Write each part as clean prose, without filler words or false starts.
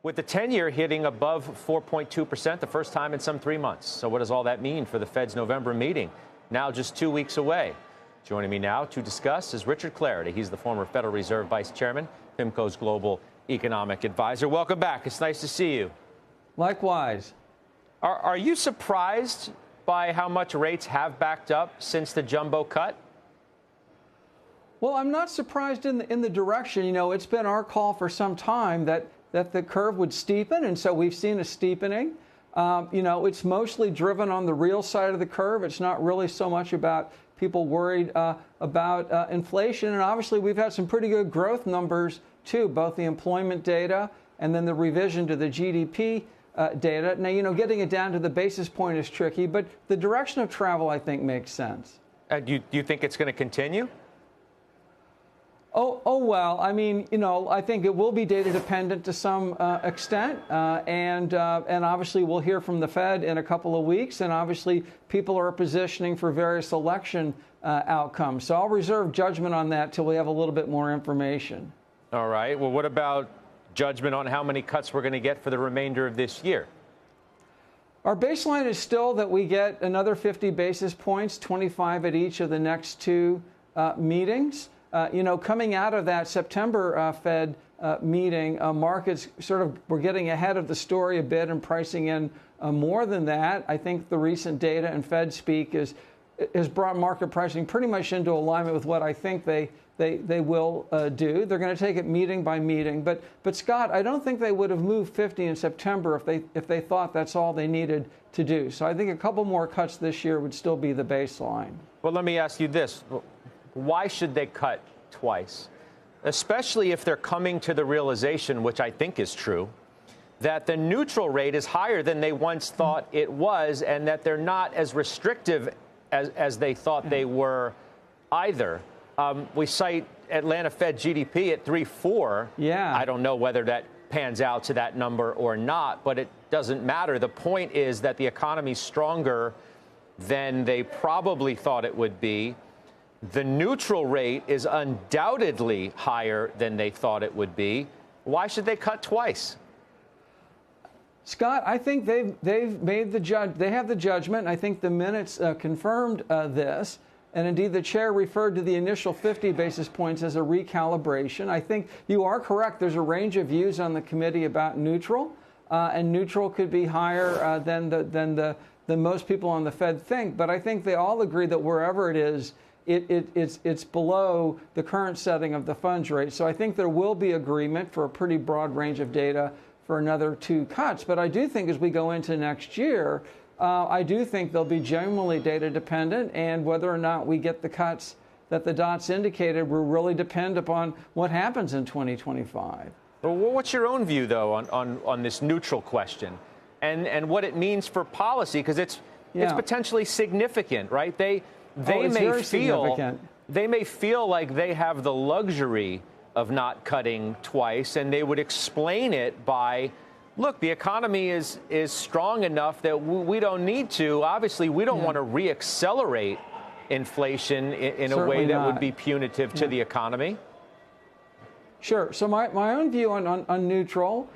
with the 10-year hitting above 4.2%, the first time in some 3 months. So what does all that mean for the Fed's November meeting, now just 2 weeks away? Joining me now to discuss is Richard Clarida. He's the former Federal Reserve Vice Chairman, PIMCO's Global Economic Advisor. Welcome back. It's nice to see you. Likewise. Are you surprised by how much rates have backed up since the jumbo cut? Well, I'm not surprised in the direction. You know, it's been our call for some time that the curve would steepen, and so we've seen a steepening. You know, it's mostly driven on the real side of the curve. It's not really so much about people worried about inflation. And obviously, we've had some pretty good growth numbers, too, both the employment data and then the revision to the GDP data. Now, you know, getting it down to the basis point is tricky, but the direction of travel, I think, makes sense. Do you think it's going to continue? Oh, well, I mean, you know, I think it will be data dependent to some extent. And obviously, we'll hear from the Fed in a couple of weeks. And obviously, people are positioning for various election outcomes. So I'll reserve judgment on that till we have a little bit more information. All right. Well, what about judgment on how many cuts we're going to get for the remainder of this year? Our baseline is still that we get another 50 basis points, 25 at each of the next two meetings. You know, coming out of that September Fed meeting, markets sort of were getting ahead of the story a bit and pricing in more than that. I think the recent data and Fed speak has brought market pricing pretty much into alignment with what I think they will do. They're going to take it meeting by meeting. But Scott, I don't think they would have moved 50 in September if they thought that's all they needed to do. So I think a couple more cuts this year would still be the baseline. Well, let me ask you this. Why should they cut twice? Especially if they're coming to the realization, which I think is true, that the neutral rate is higher than they once thought it was, and that they're not as restrictive as they thought they were either. We cite Atlanta Fed GDP at 3.4. Yeah. I don't know whether that pans out to that number or not, but it doesn't matter. The point is that the economy's stronger than they probably thought it would be. The neutral rate is undoubtedly higher than they thought it would be. Why should they cut twice? Scott, I think they've made they have the judgment. I think the minutes confirmed this. And indeed, the chair referred to the initial 50 basis points as a recalibration. I think you are correct. There's a range of views on the committee about neutral, and neutral could be higher than most people on the Fed think. But I think they all agree that wherever it is, it's below the current setting of the funds rate. So I think there will be agreement for a pretty broad range of data for another two cuts. But I do think as we go into next year, I do think they'll be genuinely data dependent, and whether or not we get the cuts that the dots indicated will really depend upon what happens in 2025. Well, what's your own view, though, on this neutral question and what it means for policy? Because it's potentially significant, right? They may feel like they have the luxury of not cutting twice, and they would explain it by, look, the economy is strong enough that we don't need to. Obviously, we don't want to reaccelerate inflation in a way that would be punitive to the economy. Sure. So my own view on neutral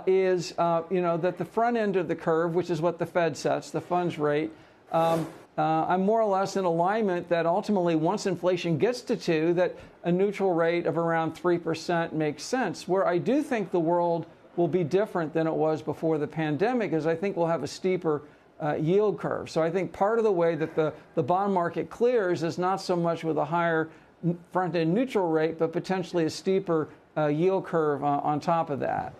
is, you know, that the front end of the curve, which is what the Fed sets, the funds rate, I'm more or less in alignment that ultimately once inflation gets to 2, that a neutral rate of around 3% makes sense. Where I do think the world will be different than it was before the pandemic is I think we'll have a steeper yield curve. So I think part of the way that the bond market clears is not so much with a higher front-end neutral rate, but potentially a steeper yield curve on top of that.